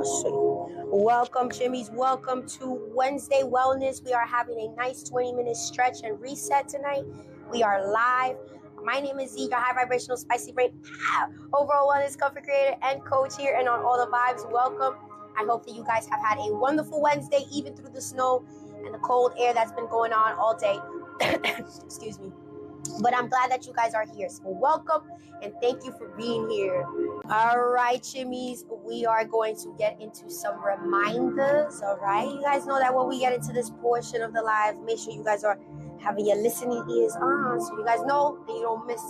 Welcome, Jimmys. Welcome to Wednesday Wellness. We are having a nice 20-minute stretch and reset tonight. We are live. My name is Z, your high vibrational spicy brain, overall wellness comfort creator and coach here, and on all the vibes. Welcome. I hope that you guys have had a wonderful Wednesday, even through the snow and the cold air that's been going on all day. Excuse me. But I'm glad that you guys are here. So welcome and thank you for being here. All right, Jimmies, we are going to get into some reminders. All right, you guys know that when we get into this portion of the live, make sure you guys are having your listening ears on so you guys know that you don't miss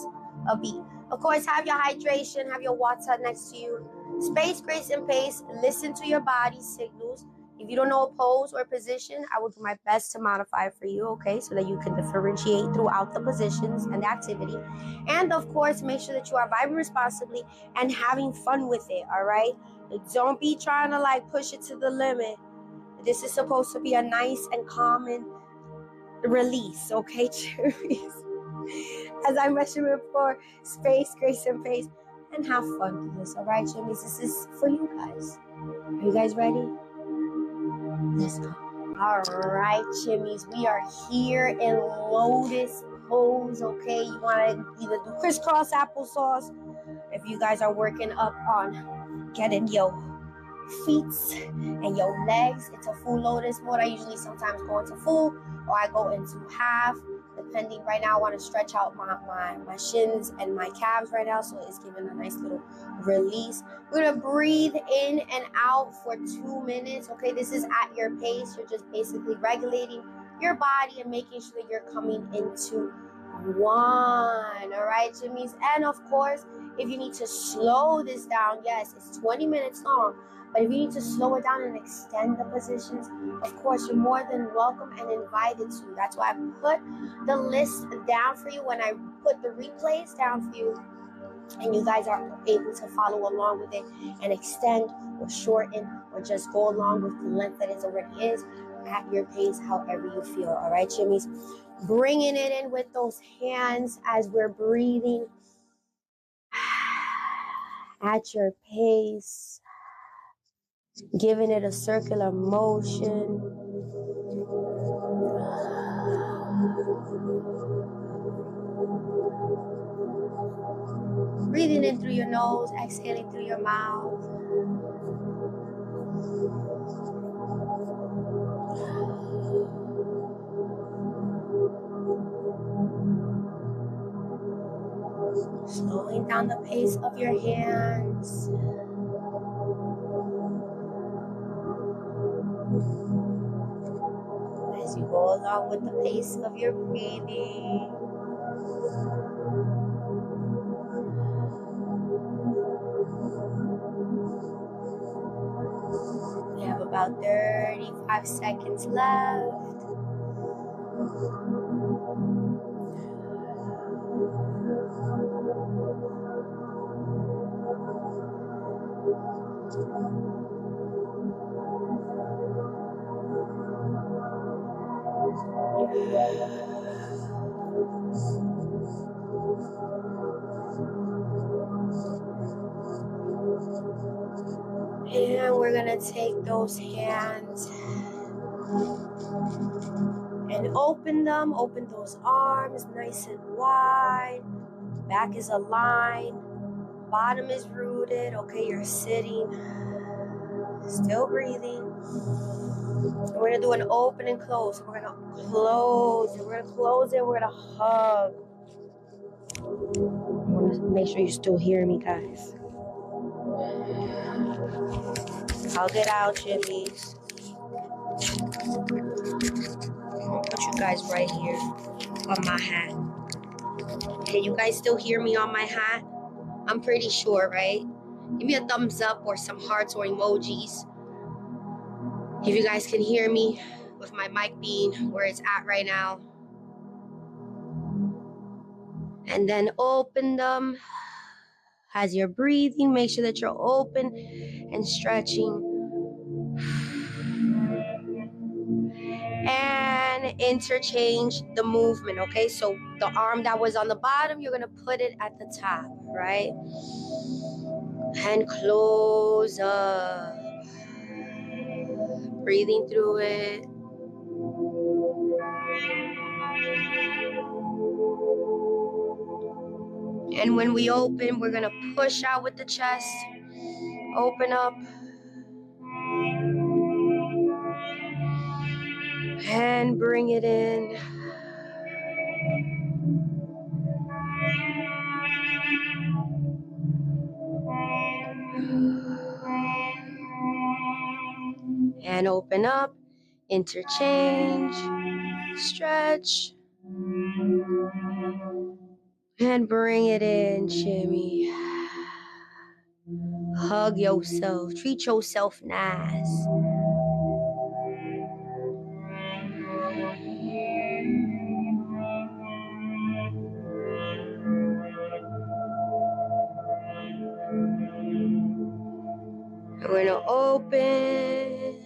a beat. Of course, have your hydration, have your water next to you. Space, grace, and pace. Listen to your body signals. If you don't know a pose or position, I will do my best to modify for you, okay, so that you can differentiate throughout the positions and the activity. And, of course, make sure that you are vibing responsibly and having fun with it, all right? Don't be trying to, push it to the limit. This is supposed to be a nice and calming release, okay, Cheeries? As I mentioned before, space, grace, and pace, and have fun through this, all right, Jimmys? This is for you guys. Are you guys ready? Let's go. All right, Jimmies, we are here in lotus pose, okay? You want to either do crisscross applesauce if you guys are working up on getting your feet and your legs into full lotus mode. I usually sometimes go into full or I go into half, depending. Right now I want to stretch out my shins and my calves right now, so it's giving a nice little release. We're going to breathe in and out for 2 minutes, okay? This is at your pace. You're just basically regulating your body and making sure that you're coming into one, all right, Jimmies? And of course, if you need to slow this down, yes, it's 20 minutes long, but if you need to slow it down and extend the positions, of course, you're more than welcome and invited to. That's why I put the list down for you when I put the replays down for you, and you guys are able to follow along with it and extend or shorten or just go along with the length that it already is at your pace, however you feel, all right, Jimmies? Bringing it in with those hands as we're breathing at your pace, giving it a circular motion. Breathing in through your nose, exhaling through your mouth. Slowing down the pace of your hands. As you go along with the pace of your breathing. We have about 35 seconds left. And we're gonna take those hands and open them. Open those arms nice and wide. Back is aligned. Bottom is rooted. Okay, you're sitting. Still breathing. And we're gonna do an open and close. We're gonna close it. We're gonna close it. We're gonna hug. I want to make sure you still hear me, guys. Hug it out, Jimmies. I'll put you guys right here on my hat. Can you guys still hear me on my hat? I'm pretty sure, right? Give me a thumbs up or some hearts or emojis if you guys can hear me with my mic being where it's at right now. And then open them as you're breathing. Make sure that you're open and stretching. And interchange the movement, okay? So the arm that was on the bottom, you're gonna put it at the top, right? And close up. breathing through it. And when we open, we're gonna push out with the chest. Open up. And bring it in. And open up. Interchange. Stretch. And bring it in, shimmy. Hug yourself. Treat yourself nice. We're gonna open.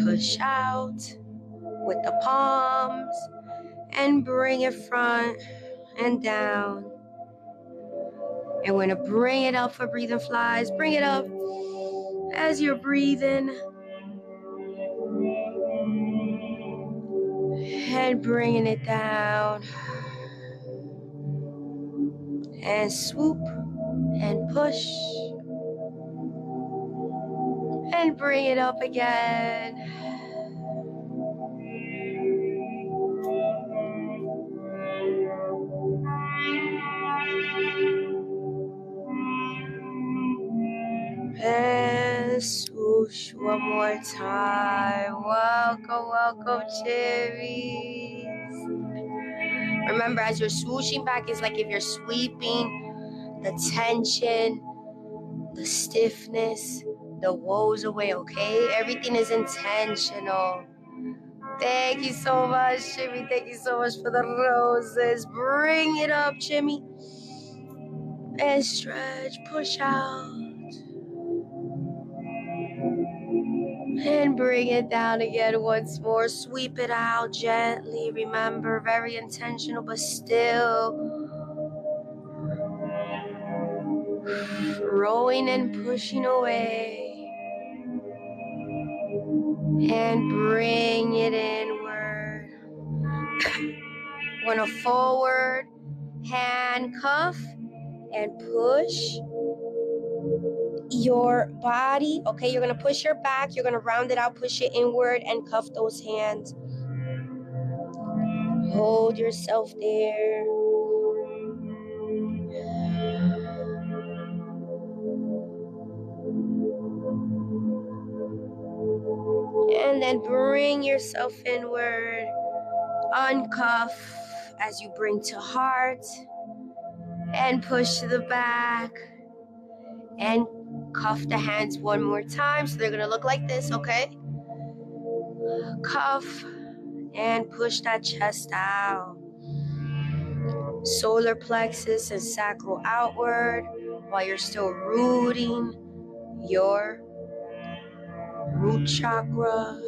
Push out with the palms. And bring it front and down. And we're gonna bring it up for breathing flies. Bring it up as you're breathing. And bringing it down. And swoop. And push. And bring it up again. And swoosh one more time. Welcome, welcome, cherries. Remember, as you're swooshing back, it's like if you're sweeping the tension, the stiffness, the woes away, okay? Everything is intentional. Thank you so much, Jimmy. Thank you so much for the roses. Bring it up, Jimmy. And stretch, push out. And bring it down again once more. Sweep it out gently. Remember, very intentional, but still rowing and pushing away. And bring it inward. We're gonna forward, handcuff, and push your body. Okay, you're gonna push your back, you're gonna round it out, push it inward, and cuff those hands. Hold yourself there. And then bring yourself inward. Uncuff as you bring to heart. And push to the back. And cuff the hands one more time. So they're gonna look like this, okay? Cuff and push that chest out. Solar plexus and sacral outward while you're still rooting your root chakra.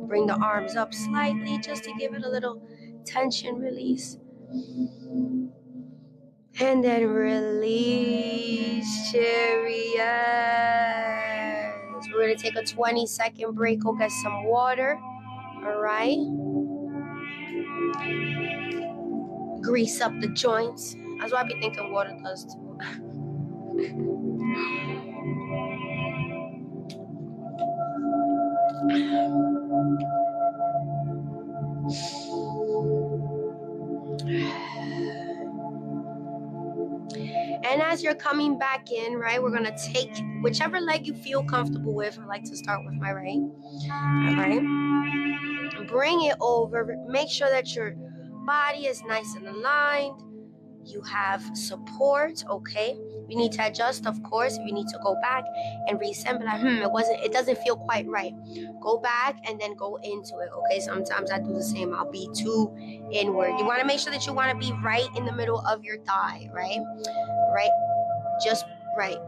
Bring the arms up slightly just to give it a little tension release. And then release, cherry. Yes. We're going to take a 20-second break. Go get some water. All right. Grease up the joints. That's what I be thinking water does too. And as you're coming back in, right, we're going to take whichever leg you feel comfortable with. I like to start with my right. All right. Bring it over. Make sure that your body is nice and aligned. You have support, okay? You need to adjust, of course. If you need to go back and reset, but it doesn't feel quite right. Go back and then go into it, okay? Sometimes I do the same. I'll be too inward. You want to make sure that you want to be right in the middle of your thigh, right? Right? Just right.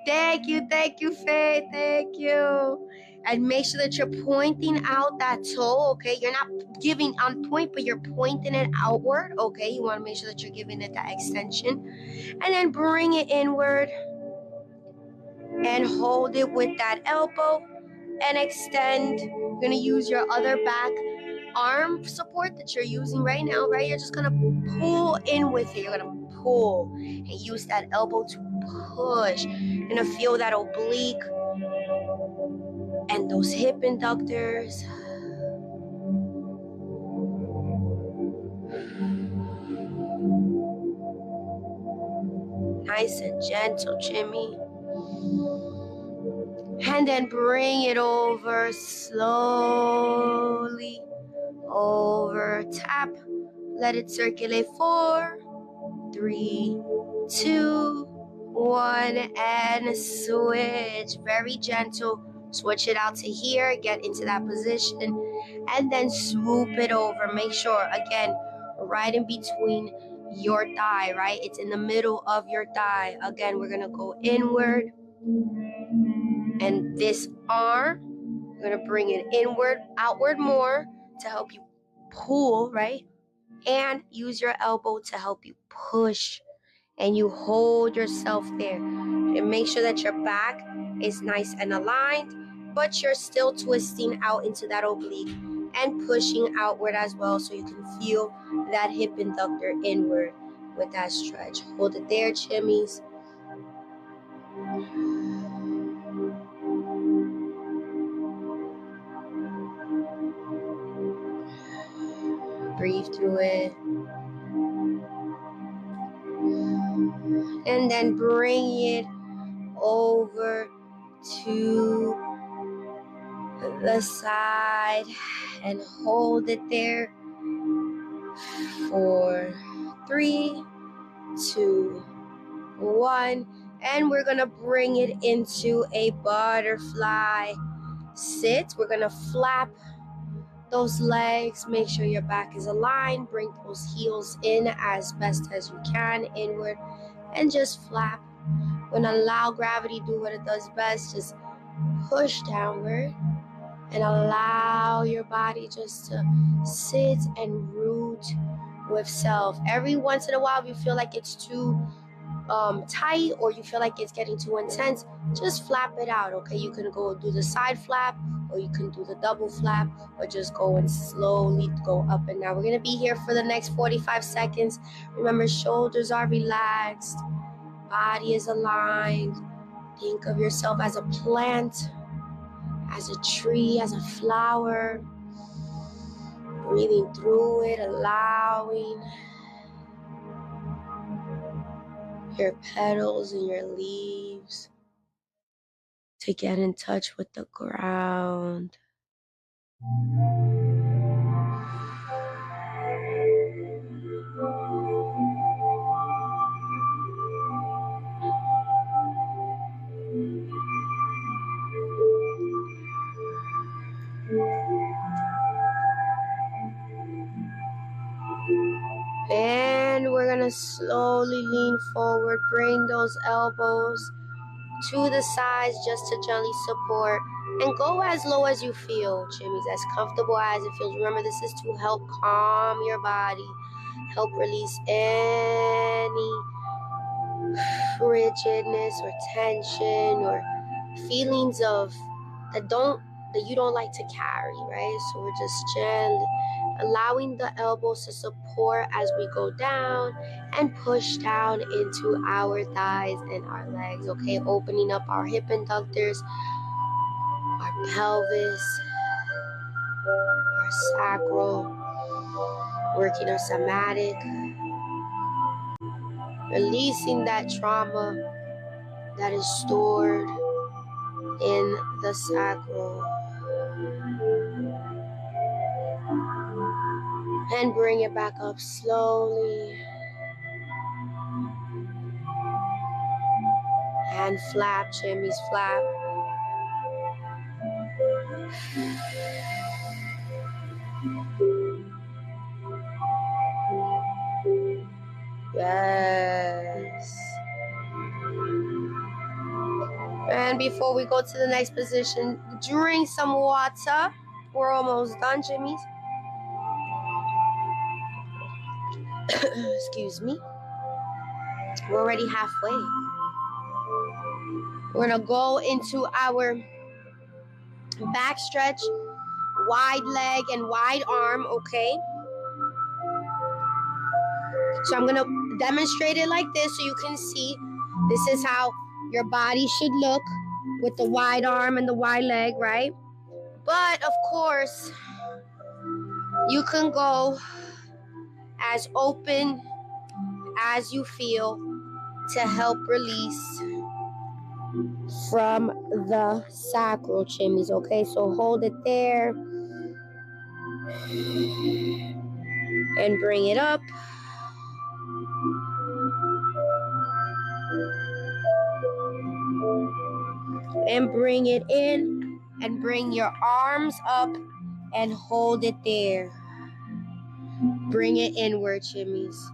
Thank you, Faye. Thank you. And make sure that you're pointing out that toe, okay? You're not giving on point, but you're pointing it outward, okay? You want to make sure that you're giving it that extension. And then bring it inward. and hold it with that elbow and extend. You're gonna use your other back arm support that you're using right now, right? You're just gonna pull in with it. You're gonna pull and use that elbow to push. You're gonna feel that oblique and those hip inductors. Nice and gentle, Jimmy. And then bring it over slowly. Over, tap. Let it circulate. 4, 3, 2, 1, and switch. Very gentle. Switch it out to here. Get into that position. And then swoop it over. Make sure, again, right in between your thigh, right? It's in the middle of your thigh. Again, we're going to go inward. And this arm, we're going to bring it inward, outward more to help you pull, right? And use your elbow to help you push. And you hold yourself there. And make sure that your back is nice and aligned, but you're still twisting out into that oblique and pushing outward as well, so you can feel that hip inductor inward with that stretch. Hold it there, Chimmies. Breathe through it. And then bring it over to the side and hold it there. 4, 3, 2, 1. And we're gonna bring it into a butterfly sit. We're gonna flap those legs. Make sure your back is aligned. Bring those heels in as best as you can, inward, and just flap. When allow gravity do what it does best, just push downward and allow your body just to sit and root with self. Every once in a while, if you feel like it's too tight or you feel like it's getting too intense, just flap it out, okay? You can go do the side flap, or you can do the double flap, or just go and slowly go up and down. We're gonna be here for the next 45 seconds. Remember, shoulders are relaxed, body is aligned. Think of yourself as a plant, as a tree, as a flower. Breathing through it, allowing your petals and your leaves to get in touch with the ground. And we're gonna slowly lean forward, bring those elbows to the sides just to gently support, and go as low as you feel, Jimmy's, as comfortable as it feels. Remember, this is to help calm your body, help release any rigidness or tension or feelings of that you don't like to carry, right? So we're just gently allowing the elbows to support as we go down and push down into our thighs and our legs, okay? Opening up our hip inductors, our pelvis, our sacral, working our somatic, releasing that trauma that is stored in the sacral. And bring it back up slowly. And flap, Jimmy's, flap. Yes. And before we go to the next position, drink some water. We're almost done, Jimmy's. Excuse me. We're already halfway. We're gonna go into our back stretch, wide leg and wide arm, okay? So I'm gonna demonstrate it like this so you can see. This is how your body should look with the wide arm and the wide leg, right? But of course, you can go as open as you feel to help release from the sacral chimneys, okay? So hold it there and bring it up. And bring it in and bring your arms up and hold it there. Bring it inward, chimneys.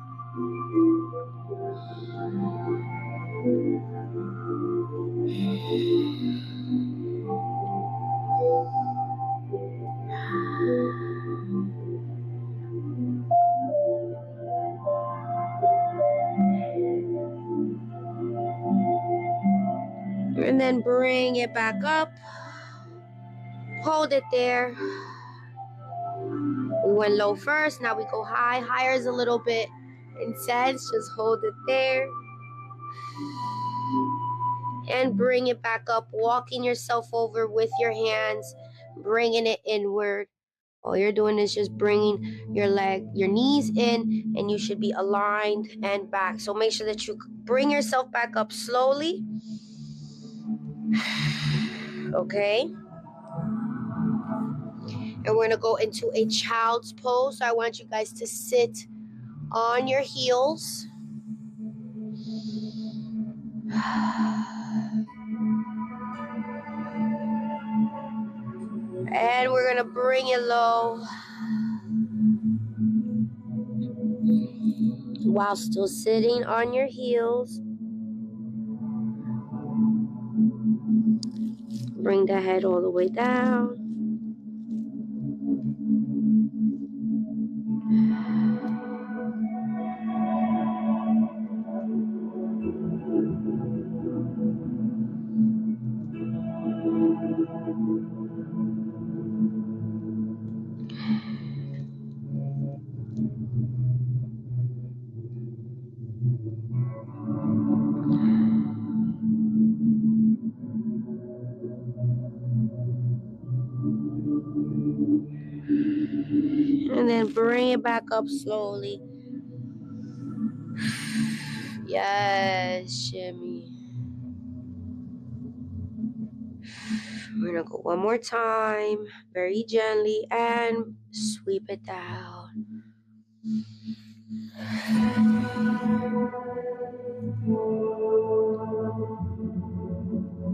And then bring it back up. Hold it there. We went low first, now we go high. Higher is a little bit intense. Just hold it there. And bring it back up, walking yourself over with your hands, bringing it inward. All you're doing is just bringing your knees in, and you should be aligned and back. So make sure that you bring yourself back up slowly. Okay. And we're going to go into a child's pose. So I want you guys to sit on your heels. And we're going to bring it low while still sitting on your heels. Bring the head all the way down. And then bring it back up slowly. Yes, shimmy. We're gonna go one more time, very gently, and sweep it down.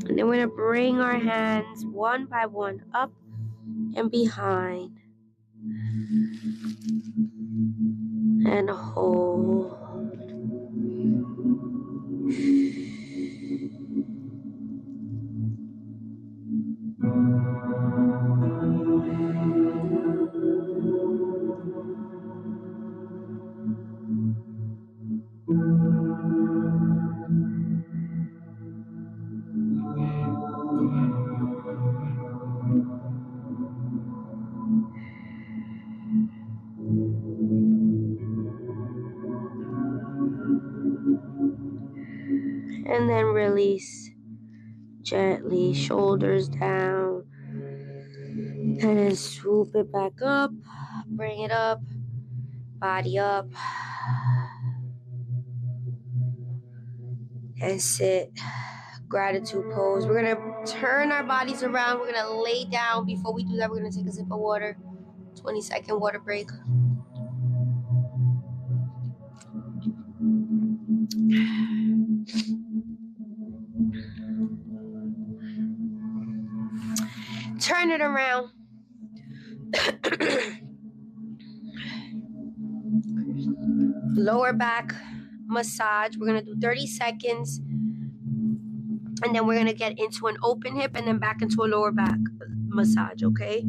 And then we're gonna bring our hands one by one up and behind. And hold. And then release gently, shoulders down. And then swoop it back up, bring it up, body up. And sit. Gratitude pose. We're gonna turn our bodies around. We're gonna lay down. Before we do that, we're gonna take a sip of water. 20-second water break. Turn it around. Lower back massage. We're gonna do 30 seconds. And then we're gonna get into an open hip and then back into a lower back massage, okay?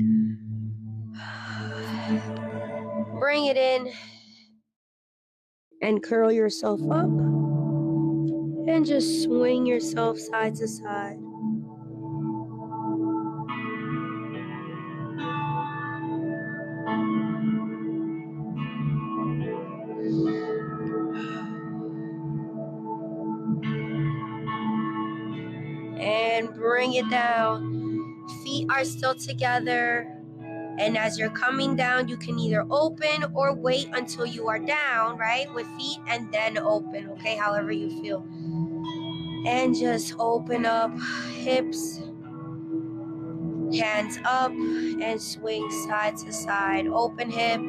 Bring it in and curl yourself up And just swing yourself side to side. And bring it down. Feet are still together. And as you're coming down, you can either open or wait until you are down, right? With feet and then open, okay? However you feel. And just open up, hips, hands up, and swing side to side. Open hip.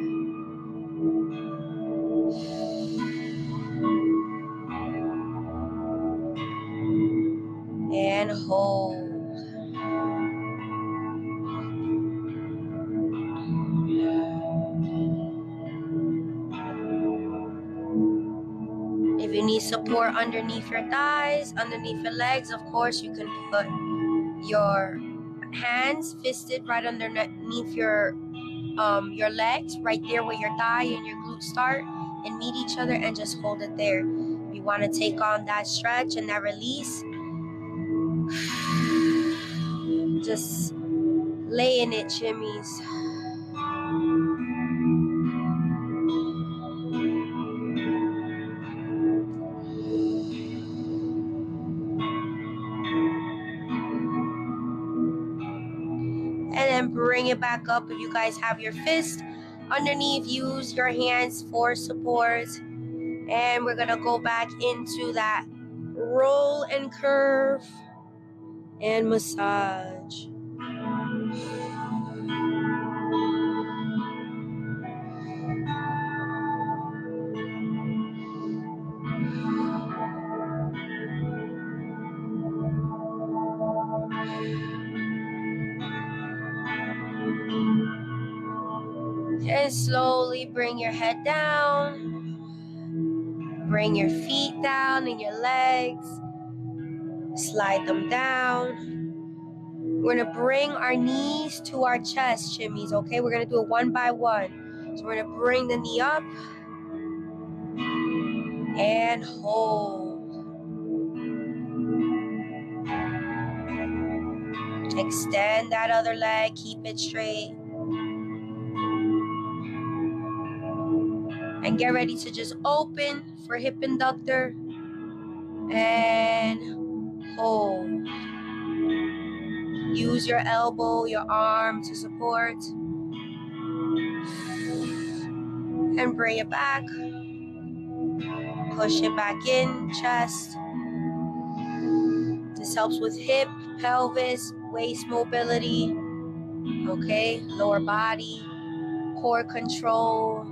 And hold. If you need support underneath your thighs, underneath your legs, of course, you can put your hands fisted right underneath your legs, right there where your thigh and your glutes start and meet each other, and just hold it there. If you want to take on that stretch and that release, just lay in it, shimmies. And then bring it back up. If you guys have your fist underneath, use your hands for support. And we're gonna go back into that roll and curve and massage. And slowly bring your head down. Bring your feet down and your legs. Slide them down. We're going to bring our knees to our chest, shimmies, okay? We're going to do it one by one. So we're going to bring the knee up and hold. Extend that other leg. Keep it straight. And get ready to just open for hip inductor. And hold. Use your elbow, your arm to support. And bring it back. Push it back in, chest. This helps with hip, pelvis, waist mobility. Okay, lower body, core control.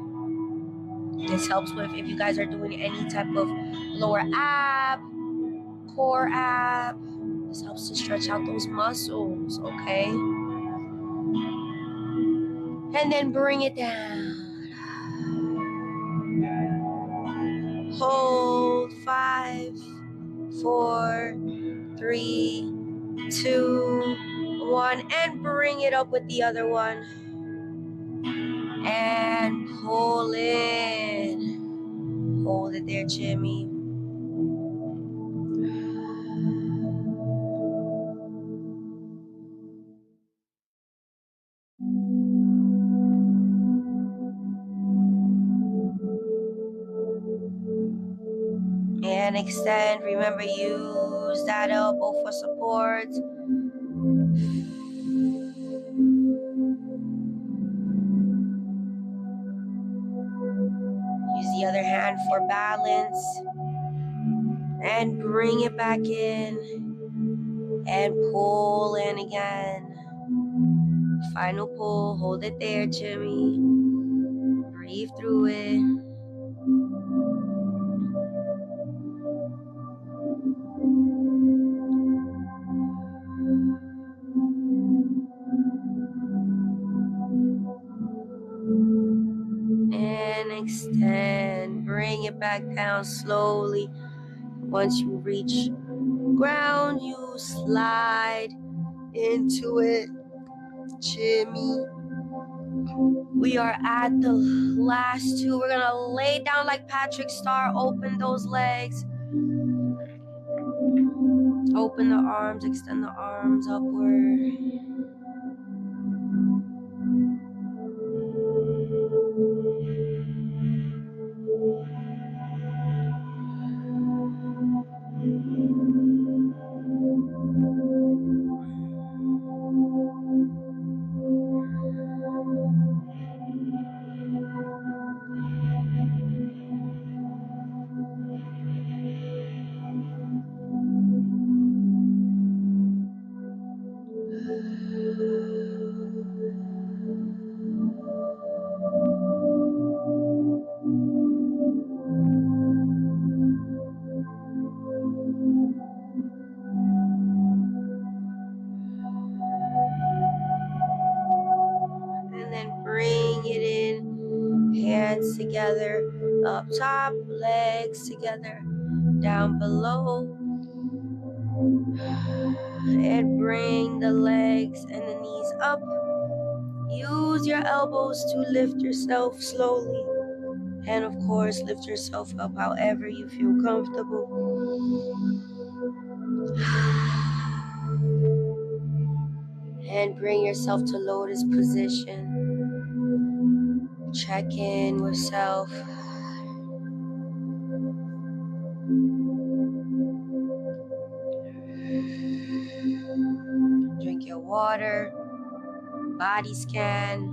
This helps with if you guys are doing any type of lower ab, core ab. This helps to stretch out those muscles, okay? And then bring it down. Hold. 5, 4, 3, 2, 1. And bring it up with the other one. And pull in. Hold it there, Jimmy. And extend. Remember, use that elbow for support. Use the other hand for balance. And bring it back in. And pull in again. Final pull. Hold it there, Jimmy. Breathe through it. And extend. Bring it back down slowly. Once you reach ground, you slide into it, Jimmy. We are at the last two. We're gonna lay down like Patrick Star. Open those legs. Open the arms, extend the arms upward. And then bring it in, hands together, up top, legs together, down below. And bring the legs and the knees up. Use your elbows to lift yourself slowly. And of course, lift yourself up however you feel comfortable. And bring yourself to lotus position. Check in with self. Drink your water. Body scan.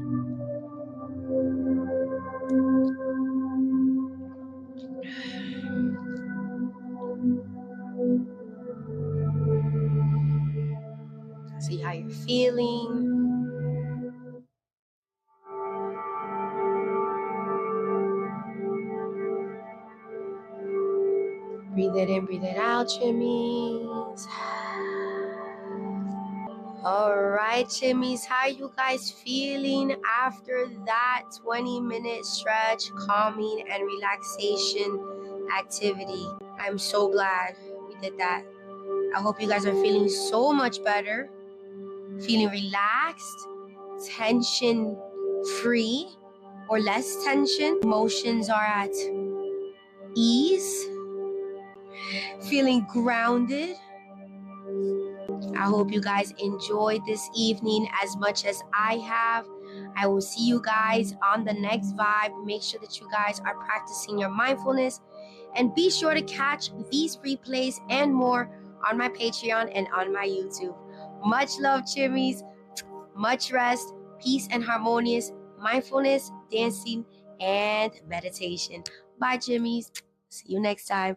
See how you're feeling. Breathe it in, breathe it out, Chimmies. All right, Chimmies, how are you guys feeling after that 20-minute stretch, calming, and relaxation activity? I'm so glad we did that. I hope you guys are feeling so much better, feeling relaxed, tension-free, or less tension. Emotions are at ease, feeling grounded. I hope you guys enjoyed this evening as much as I have. I will see you guys on the next vibe. Make sure that you guys are practicing your mindfulness, and be sure to catch these replays and more on my Patreon and on my YouTube. Much love, Chimmies. Much rest, peace, and harmonious mindfulness, dancing, and meditation. Bye, Chimmies. See you next time.